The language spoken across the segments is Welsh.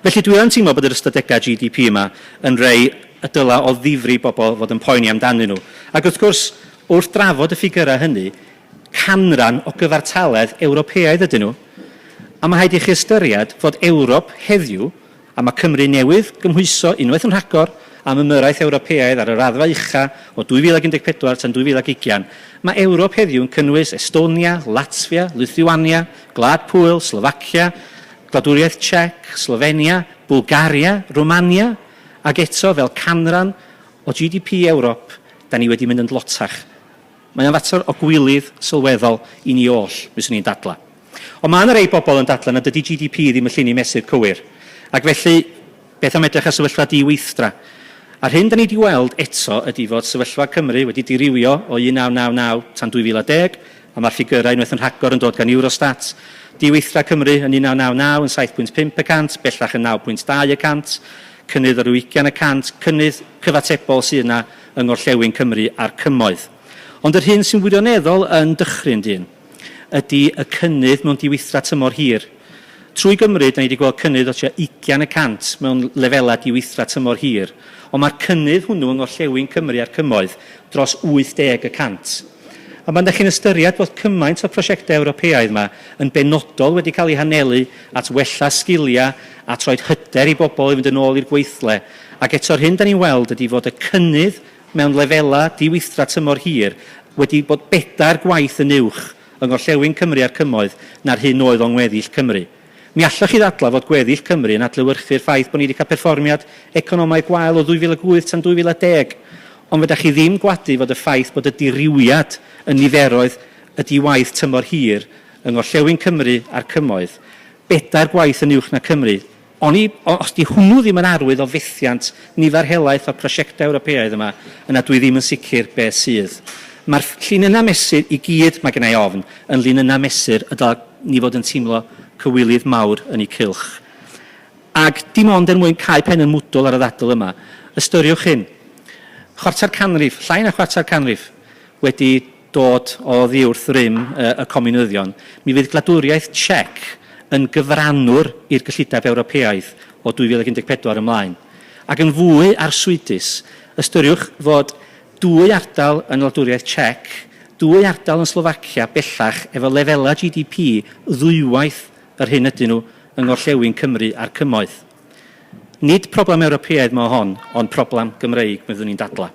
Felly dwi yn teimlo bod yr ystadegau GDP yma yn rhoi y dyla o ddifri bobl fod yn poeni amdanyn nhw. Ac wrth gwrs, wrth drafod y ffigurau hynny, canran o gyfartaledd Ewropeaidd ydyn nhw. A mae rhaid i chi ystyried fod Ewrop heddiw, a mae Cymru newydd gymhwyso unwaith yn rhagor am ymyrraeth Ewropeaidd ar y raddfa ucha o 2014 tan 2020, mae Ewrop heddiw yn cynnwys Estonia, Latvia, Lithuania, Gwlad Pwyl, Slovacia, Gwladwriaeth Czech, Slovenia, Bulgaria, Romania, ac eto fel canran o GDP Ewrop, da ni wedi mynd yn dlotach. Mae'n fater o gwylydd sylweddol i ni oll, fyswn ni'n dadla. Ond mae yna rei bobl yn dadla na dydy GDP ddim yn llun i mesur cywir. Ac felly, beth am edrych ar sefyllfa di-weithra? A'r hyn da ni wedi weld eto ydy fod sefyllfa Cymru wedi dirywio o 1999 tan 2010, a mae'r ffigurau unwaith yn rhagor yn dod gan Eurostat. Di-weithra Cymru yn 1999 yn 7.5%, bellach yn 9.2%, cynnydd ar 20%, cynnydd cyfatebol sydd yna yng Ngorllewin Cymru a'r cymoedd. Ond yr hyn sy'n wirioneddol yn dychryn dyn ydy y cynnydd mewn di-weithra tymor hir. Trwy Gymru, da ni wedi gweld cynnydd o 20% mewn lefelau di-weithra tymor hir, ond mae'r cynnydd hwnnw yng Ngorllewin Cymru a'r cymoedd dros 80%. A mae'n chi'n ystyried bod cymaint o prosiectau Ewropeaidd yma yn benodol wedi cael ei hanelu at wella sgiliau a troed hyder i bobl i fynd yn ôl i'r gweithle. Ac eto'r hyn da ni'n weld ydy fod y cynnydd mewn lefelau di-weithra tymor hir wedi bod 4 gwaith yn uwch yng Ngorllewin Cymru a'r cymoedd na'r hyn oedd o'n gweddill Cymru. Mi allwch chi ddadla fod gweddill Cymru yn adlewyrchu'r ffaith bod ni wedi cael perfformiad economaidd gwael o 2008 tan 2010, ond fydach chi ddim gwadu fod y ffaith bod y diriwiad yn niferoedd ydy waith tymor hir yng Ngorllewin Cymru a'r cymoedd 4 gwaith yn uwch na Cymru. Os di hwnnw ddim yn arwydd o fethiant nifer helaeth o prosiectau Ewropeaidd yma, yna dwi ddim yn sicr beth sydd. Mae'r llun yna mesur i gyd mae gennau ofn yn llun yna mesur y dal ni fod yn teimlo cywilydd mawr yn ei cylch. Ac dim ond mwyn cael pen yn mwdol ar y ddadl yma, ystyriwch hyn. Chwarter canrif, llai na chwarter canrif, wedi dod o ddiwrth rym y comunyddion. Mi fydd Gwladwriaeth Czech yn gyfrannwr i'r gyllideb Ewropeaidd o 2014 ymlaen. Ac yn fwy arswydus, ystyriwch fod 2 ardal yn Wladwriaeth Czech, 2 ardal yn Slovacia bellach efo lefelau GDP ddwywaith yr hyn ydyn nhw yng Ngorllewin Cymru a'r cymoedd. Nid problem Ewropeaidd mae hon, ond problem Gymreig, byddwn ni'n dadla.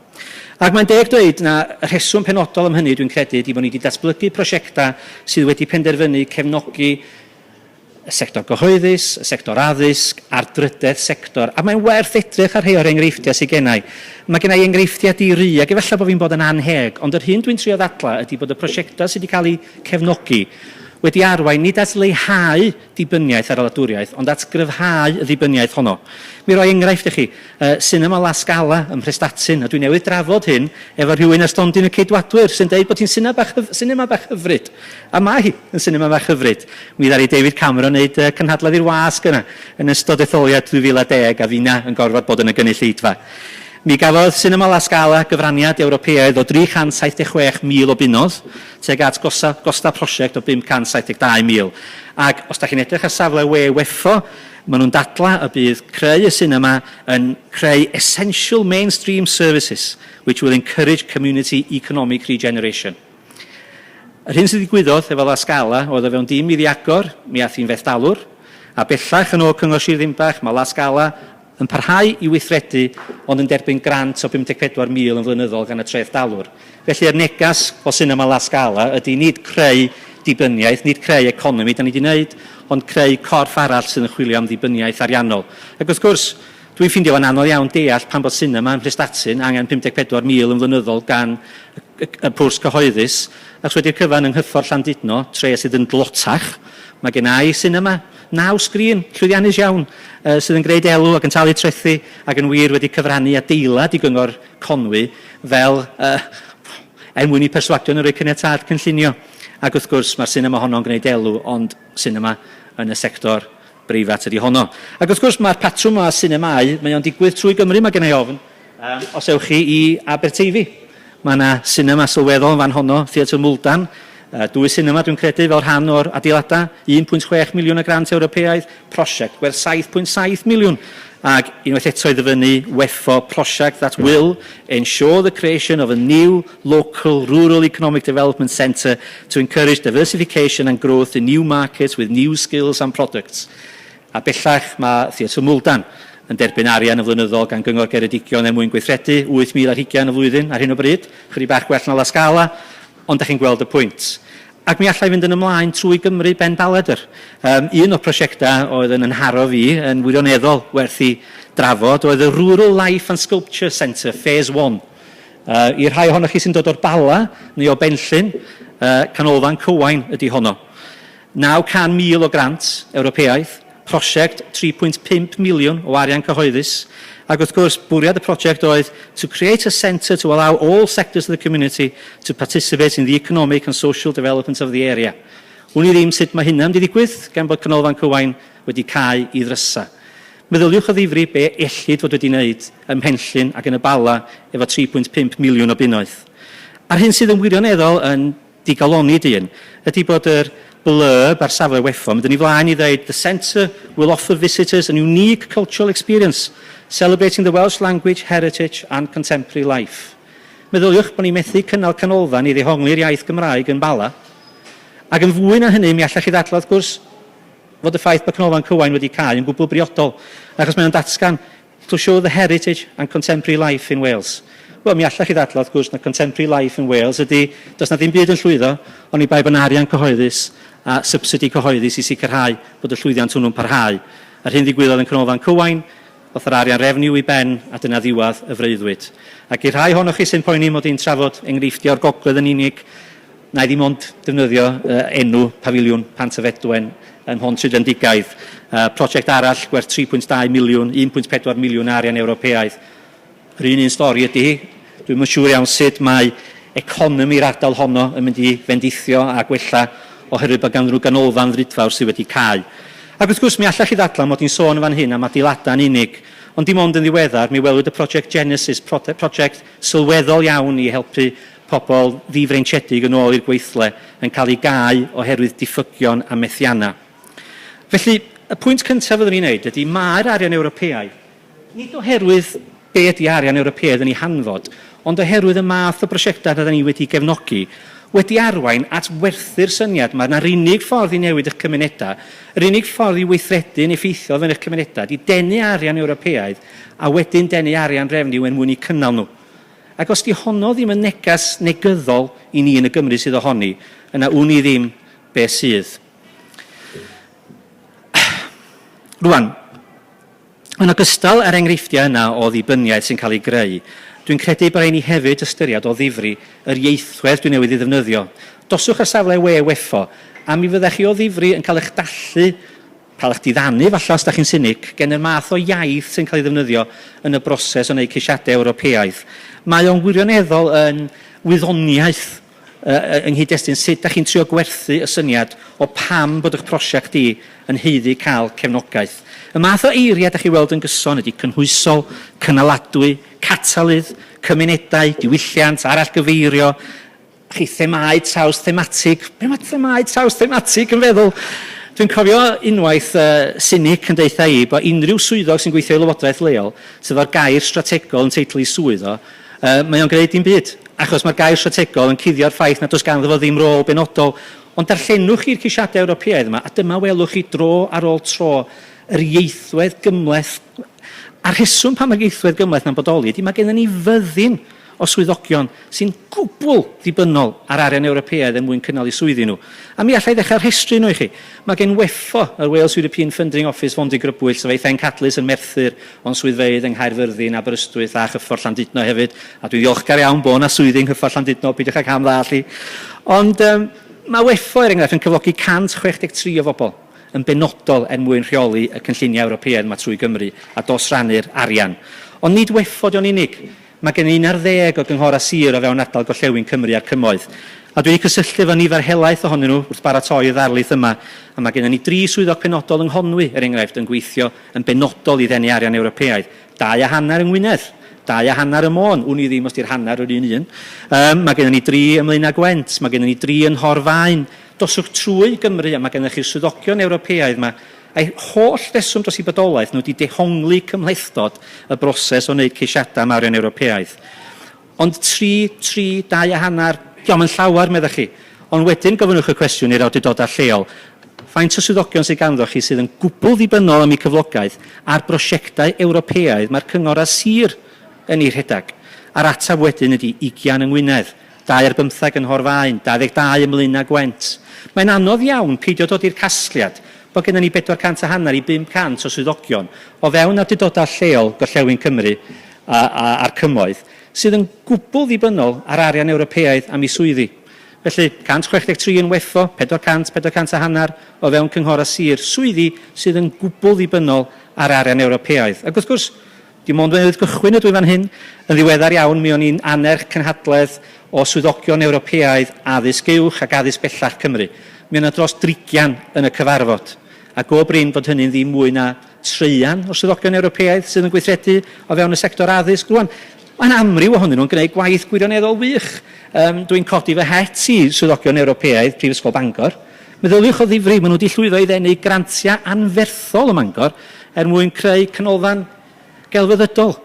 Ac mae'n deg dweud na y rheswm penodol am hynny dwi'n credu ydy bod ni wedi datblygu prosiectau sydd wedi penderfynu cefnogi y sector gyhoeddus, y sector addysg, a'r drydaeth sector. A mae'n werth edrych ar rhai o'r enghreifftiau sydd gennau. Mae gennau enghreifftiau di-ry, ac efallai bod fi'n bod yn anheg, ond yr hyn dwi'n trio ddadla ydy bod y prosiectau sydd wedi cael eu cefnogi wedi arwain nid at leihau dibyniaeth ar y wladwriaeth, ond at gryfhau y dibyniaeth honno. Mi roi enghraifft i chi, Cinema La Scala ym Mhrestatyn, a dwi'n newydd drafod hyn efo rhywun ar stondin y Ceidwadwyr sy'n dweud bod hi'n sinema bach hyfryd. A mae hi yn sinema bach hyfryd. Mi ddari David Cameron wneud cynhadledd i'r wasg yna yn ystod etholiad 2010 a finna yn gorfod bod yn y gynulleidfa. Mi gafodd Cinema La Scala gyfraniad Ewropeaidd o 376,000 o bunnoedd, teg at gosta prosiect o 572,000. Ac os da chi'n edrych ar safle weffo, maen nhw'n dadla y bydd creu y cinema yn creu essential mainstream services, which will encourage community economic regeneration. Yr hyn sydd wedi gwyddoedd efo La Scala oedd o fewn dim iddi agor, mi ath i'n fethdalwr, a bellach yn ôl Cyngor Sir Ddinbach, mae La Scala yn parhau i weithredu, ond yn derbyn grant o 54,000 yn flynyddol gan y treth dalwr. Felly, negas o Cinema La Scala ydy nid creu dibyniaeth, nid creu economi, da ni wedi wneud, ond creu corff arall sydd yn chwilio am dibyniaeth ariannol. Ac wrth gwrs, dwi'n ffeindio fo'n anodd iawn deall pan bod Cinema yn Mhrestatyn angen 54,000 yn flynyddol gan y pwrs cyhoeddus, ac wedi'r cyfan yng Nghyffordd Llandudno, tre sydd yn glotach, mae gen i Cinema 9 sgrin, llwyddiannus iawn, sydd yn gwneud elw ac yn talu trethu ac yn wir wedi cyfrannu adeilad i gyngor Conwy fel mwyn i perswadio yn yr caniatâd cynllunio. Ac wrth gwrs mae'r sinema honno'n gwneud elw, ond sinema yn y sector breifat ydy honno. Ac wrth gwrs mae'r patrwm o sinemau, mae o'n digwydd trwy Gymru, mae gen i ofn, os ewch chi i Aberteifi. Mae yna sinema sylweddol yn fan honno, Theatr Mwldan, Dwy sinema dwi'n credu fel rhan o'r adeiladau, 1.6 miliwn o grant Ewropeaidd, prosiect werth 7.7 miliwn. Ac unwaith eto i ddyfynu WEFO project that will ensure the creation of a new local rural economic development centre to encourage diversification and growth in new markets with new skills and products. A bellach mae Theatr Mwldan yn derbyn arian y flynyddol gan Gyngor Geredigion mwyn gweithredu, 8,000 ar 20 y flwyddyn ar hyn o bryd, chydig bach gwell na La Scala, ond da chi'n gweld y pwynt. Ac mi allai fynd yn ymlaen trwy Gymru Ben Baledr. Un o'r prosiectau oedd yn haro fi yn wirioneddol werth i drafod oedd y Rural Life and Sculpture Centre, Phase 1. I'r rhai ohonoch chi sy'n dod o'r Bala neu o Benllyn, canolfan Cywain ydy honno. 900,000 o grant Ewropeaidd, prosiect 3.5 miliwn o arian cyhoeddus, ac wrth gwrs bwriad y prosiect oedd to create a centre to allow all sectors of the community to participate in the economic and social development of the area. Hwn i ddim sut mae hynna'n ddigwydd gan bod canolfan Cywain wedi cael ei ddrysa. Meddyliwch o ddifri be ellid fod wedi wneud ym Mhenllyn ac yn y Bala efo 3.5 miliwn o bunnoedd. A'r hyn sydd yn wirioneddol yn digaloni dyn ydy bod yr blurb ar safle WEFO mynd yn ei flaen i ddeud the centre will offer visitors an unique cultural experience celebrating the Welsh language, heritage and contemporary life. Meddyliwch bod ni'n methu cynnal canolfan i ddehongli'r iaith Gymraeg yn Bala. Ac yn fwy na hynny, mi allach chi ddadlau, wrth gwrs, fod y ffaith bod canolfan Cywain wedi cael yn gwbl briodol, achos mae'n datgan to show the heritage and contemporary life in Wales. Wel, mi allach chi ddadlau, wrth gwrs, na contemporary life in Wales ydy, does na ddim byd yn llwyddo, ond i bai bod arian cyhoeddus a subsidi cyhoeddus i sicrhau bod y llwyddiant hwnnw'n parhau. Ar hyn ddigwyddodd yn canolfan Cywain, oedd yr arian refniw i ben a dyna ddiwedd y freuddwyd. Ac i rhai ohonoch chi sy'n poeni mod i'n trafod enghreifftiau o'r gogledd yn unig, na i ddim ond defnyddio enw Pafiliwn Pantyfedwen yn Hon Trydrendigaidd. Prosiect arall gwerth 3.2 miliwn, 1.4 miliwn arian Ewropeaidd. Yr un stori ydy, dwi'n yn siŵr iawn sut mae economi'r ardal honno yn mynd i fendithio a gwella oherwydd bod ganddyn nhw ganolfan ddrydfawr sydd wedi cael. Ac wrth gwrs, mi allach chi ddadlau mod i'n sôn yn fan hyn am adeiladau'n unig, ond dim ond yn ddiweddar, mi welwyd y Project Genesis, project sylweddol iawn i helpu pobl ddifreintiedig yn ôl i'r gweithle yn cael ei gau oherwydd diffygion a methianna. Felly, y pwynt cyntaf fyddwn ni'n neud ydy mae'r arian Ewropeaidd, nid oherwydd be ydy arian Ewropeaidd yn ei hanfod, ond oherwydd y math o brosiectau rydyn ni wedi gefnogi, wedi arwain at werthu'r syniad mae'r unig ffordd i newid eich cymunedau, yr unig ffordd i weithredu'n effeithiol yn eich cymunedau, di denu arian Ewropeaidd a wedyn denu arian refniw yn mwyn i cynnal nhw. Ac os di honno ddim yn negas negyddol i ni yn y Gymru sydd ohoni, yna wn i ddim be sydd. Rwan, yn ogystal ar enghreifftiau yna o ddibyniaeth sy'n cael ei greu, dwi'n credu bod ni hefyd ystyried o ddifri yr ieithwedd dwi'n newydd i ddefnyddio. Doswch ar safle WEFO, a mi fyddech chi o ddifri yn cael eich dallu, cael eich diddannu, falle os da chi'n synig, gen y math o iaith sy'n cael ei ddefnyddio yn y broses o wneud ceisiadau Ewropeaidd. Mae o'n wirioneddol yn wyddoniaeth yng nghyd-destun sut da chi'n trio gwerthu y syniad o pam bod eich prosiect i yn heiddi cael cefnogaeth. Y math o eiriau da chi weld yn gyson ydy cynhwysol, cynaladwy, catalydd, cymunedau, diwylliant, arallgyfeirio, chi themau traws thematig. Be mae themau traws thematig yn feddwl? Dwi'n cofio unwaith cynic yn deitha i bod unrhyw swyddog sy'n gweithio i lywodraeth leol, sydd o'r gair strategol yn teitl i swydd o, mae o'n gwneud dim byd. Achos mae'r gair strategol yn cuddio'r ffaith nad oes ganddo fo ddim rôl benodol. Ond darllenwch chi'r ceisiadau Ewropeaidd yma, a dyma welwch chi dro ar ôl tro yr ieithwedd gymleth. A'r rheswm pam mae'r ieithwedd gymleth na'n bodoli ydy mae gennym ni fyddin o swyddogion sy'n gwbl ddibynnol ar arian Ewropeaidd mwyn cynnal eu swyddi nhw. A mi allai ddechrau rhestru nhw i chi. Mae gen WEFO, yr Wales European Funding Office Fondi Grybwyll, sef Eithain Cadlys yn Merthyr, o'n swyddfeydd yng Nghaerfyrddin, Aberystwyth a Chyffordd Llandudno hefyd. A dwi'n ddiolchgar iawn bod yna swyddi yng Chyffordd Llandudno, peidiwch ag am ddallu. Ond mae WEFO er enghraifft yn cyflogi 163 o bobl yn benodol mwyn rheoli y cynlluniau Ewropeaidd yma trwy Gymru a dos rannu'r arian. Ond nid WEFO di'n unig. Mae gen i 11 o gynghora sir o fewn ardal Gorllewin Cymru a'r Cymoedd. A dwi'n cysylltu efo nifer helaeth ohonyn nhw wrth baratoi y ddarlith yma. A mae gen i 3 swyddog penodol yng Nghonwy, er enghraifft, yn gweithio yn benodol i ddenu arian Ewropeaidd. 2,5 yng Ngwynedd, 2.5 y Môn, wn i ddim os di'r hanner o'r un. Mae gennym ni 3 ymlaen â Gwent, mae gennym ni 3 yn Horfaen. Doswch trwy Gymru, a mae gennych chi'r swyddogion Ewropeaidd yma. A'i holl reswm dros ei bodolaeth nhw wedi dehongli cymhlethdod y broses o wneud ceisiadau am arian Ewropeaidd. Ond 2.5, diolch yn llawer, meddech chi. Ond wedyn gofynnwch y cwestiwn i'r awdurdodau lleol. Faint o swyddogion sydd ganddo chi sydd yn gwbl ddibynnol am eu cyflogaeth a'r brosiectau Ewropeaidd mae'r cyngor a sir yn ei rhedag. A'r ateb wedyn ydy 20 yng Ngwynedd, 2 ar 15 yn Horfaen, 22 ymlaen â Gwent. Mae'n anodd iawn peidio dod i'r casgliad bod gennym ni 450 i 500 o swyddogion o fewn awdurdodau lleol Gorllewin Cymru a'r cymoedd sydd yn gwbl ddibynnol ar arian Ewropeaidd am ei swyddi. Felly, 163 yn weffo, 400 o fewn cynghor a sir, swyddi sydd yn gwbl ddibynnol ar arian Ewropeaidd. Ac wrth gwrs, dim ond wedi gychwyn ydw i fan hyn, yn ddiweddar iawn, mi o'n i'n anerch cynhadledd o swyddogion Ewropeaidd addysg uwch ac addysg bellach Cymru. Mi o'n dros 30 yn y cyfarfod. Ac o brin bod hynny'n ddim mwy na 3 o swyddogion Ewropeaidd sydd yn gweithredu o fewn y sector addysg. Rwan, mae'n amryw ohonyn nhw'n gwneud gwaith gwirioneddol wych. Dwi'n codi fy het i swyddogion Ewropeaidd Prifysgol Bangor. Meddyliwch o ddifri, maen nhw wedi llwyddo i ddenu grantiau anferthol ym Mangor mwyn creu canolfan gelfyddydol.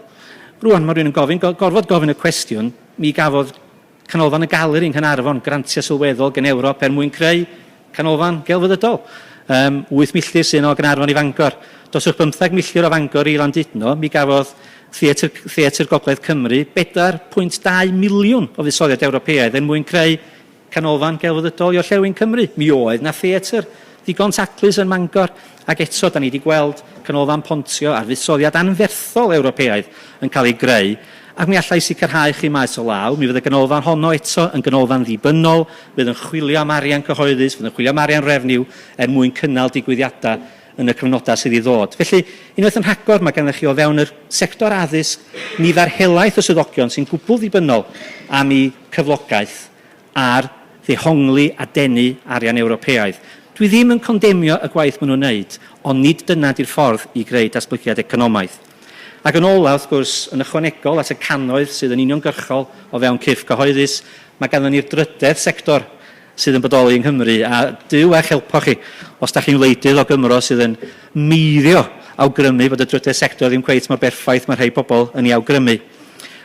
Rwan, mae rhywun yn gorfod gofyn y cwestiwn, mi gafodd canolfan y galeri yng Nghanarfon grantiau sylweddol gan Ewrop mwyn creu canolfan gelfyddydol. 8 milltir sy'n o Gaernarfon i Fangor. Doswch 15 milltir o Fangor i Landudno, mi gafodd Theatr Gogledd Cymru 4.2 miliwn o fuddsoddiad Ewropeaidd mwyn creu canolfan gelfyddydol i Orllewin Cymru. Mi oedd na theatr ddigon taclus yn Mangor, ac eto da ni wedi gweld canolfan pontio a'r fuddsoddiad anferthol Ewropeaidd yn cael ei greu. Ac mi allai sicrhau chi maes o law, mi fydd y ganolfan honno eto yn ganolfan ddibynnol, fydd yn chwilio am arian cyhoeddus, fydd yn chwilio am arian refniw mwyn cynnal digwyddiadau yn y cyfnodau sydd i ddod. Felly, unwaith yn rhagor mae gennych chi o fewn yr sector addysg nifer helaeth o swyddogion sy'n gwbl ddibynnol am ei cyflogaeth a'r ddehongli a denu arian Ewropeaidd. Dwi ddim yn condemnio y gwaith maen nhw'n wneud, ond nid dyna di'r ffordd i greu datblygiad economaidd. Ac yn ola, wrth gwrs, yn ychwanegol at y cannoedd sydd yn uniongyrchol o fewn cyrff cyhoeddus, mae ganddyn ni'r drydedd sector sydd yn bodoli yng Nghymru, a Duw eich helpo chi os da chi'n wleidydd o Gymro sydd yn meiddio awgrymu bod y drydedd sector ddim cweit mor berffaith mae rhai pobl yn ei awgrymu.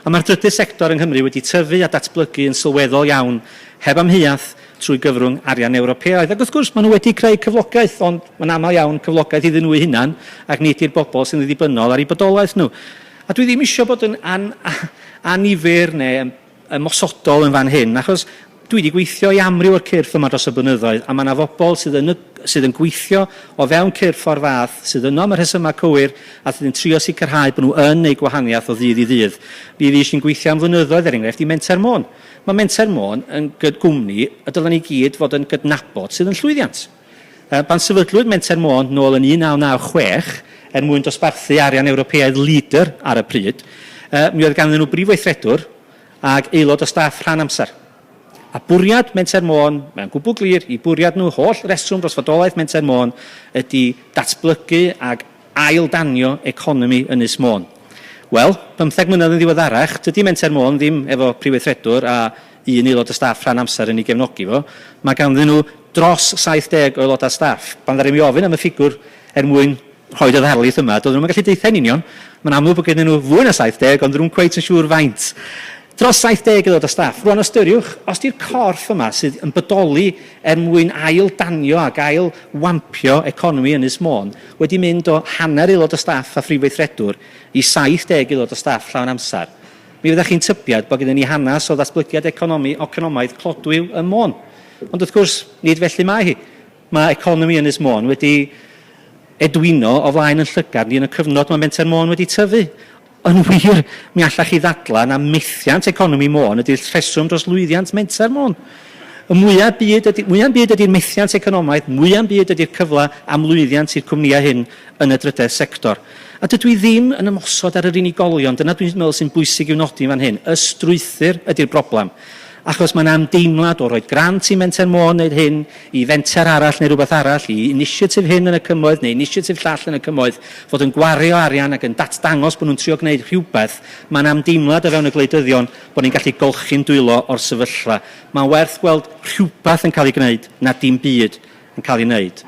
A mae'r drydedd sector yng Nghymru wedi tyfu a datblygu yn sylweddol iawn heb amheuaeth trwy gyfrwng arian Ewropeaidd. Ac wrth gwrs, maen nhw wedi creu cyflogaeth, ond mae'n aml iawn cyflogaeth iddyn nhw eu hunan ac nid i'r bobl sy'n ddibynnol ar eu bodolaeth nhw. A dwi ddim eisiau bod yn anifyr neu ymosodol yn fan hyn, achos dwi wedi gweithio i amryw o'r cyrff yma dros y blynyddoedd, a mae yna bobl sydd yn gweithio o fewn cyrff o'r fath, sydd yno am y rhesymau cywir, a sydd yn trio sicrhau bod nhw yn neud gwahaniaeth o ddydd i ddydd. Mi fydd eisiau'n gweithio am flynyddoedd, enghraifft, i Menter Môn. Mae Menter Môn yn gwmni y dylen ni gyd fod yn gydnabod sydd yn llwyddiant. Ban sefydlwyd Menter Môn nôl yn 1996 mwyn dosbarthu arian Ewropeaidd líder ar y pryd, mi oedd ganddyn nhw brif weithredwr ac aelod o staff rhan amser. A bwriad Menter Môn, mae'n gwbl glir, i bwriad nhw holl reswm dros fodolaeth Menter Môn ydy datblygu ag aildanio economi Ynys Môn. Wel, 15 mlynedd yn ddiweddarach, dydy Menter Môn ddim efo prif weithredwr a un aelod o staff rhan amser yn ei gefnogi fo. Mae ganddyn nhw dros 70 o aelodau staff. Pan ddaru mi ofyn am y ffigwr mwyn rhoi y ddarlith yma, doedden nhw'n gallu deitha'n union. Mae'n amlwg bod gennym nhw fwy na 70, ond nhw'n cweit yn siŵr faint. Dros 70 aelod o staff. Rwan ystyriwch, os di'r corff yma sydd yn bodoli mwyn ail-danio ac ail-wampio economi Ynys Môn wedi mynd o hanner aelod o staff a phrif weithredwr i 70 aelod o staff llawn amser, mi fyddech chi'n tybiad bod gennym ni hanes o ddatblygiad economaidd clodwiw y Môn. Ond wrth gwrs, nid felly mae hi. Mae economi Ynys Môn wedi edwyno o flaen yn llygad ni yn y cyfnod mae Menter Môn wedi tyfu. Yn wir, mi allach chi ddadla na methiant economi Môn ydy'r rheswm dros lwyddiant Menter Môn. Y mwyaf byd ydy'r methiant economaidd, mwyaf byd ydy'r cyfle am lwyddiant i'r cwmnïau hyn yn y drydedd sector. A dydw i ddim yn ymosod ar yr unigolion, dyna dwi'n meddwl sy'n bwysig i'w nodi fan hyn. Y strwythyr ydy'r broblem. achos mae'n amdeimlad o roi grant i Menter Môn wneud hyn, i fenter arall neu rhywbeth arall, i inisiatif hyn yn y cymoedd neu inisiatif llall yn y cymoedd, fod yn gwario arian ac yn datdangos bod nhw'n trio gwneud rhywbeth, mae'n amdeimlad o fewn y gwleidyddion bod ni'n gallu golchi'n dwylo o'r sefyllfa. Mae'n werth gweld rhywbeth yn cael ei gwneud na dim byd yn cael ei wneud.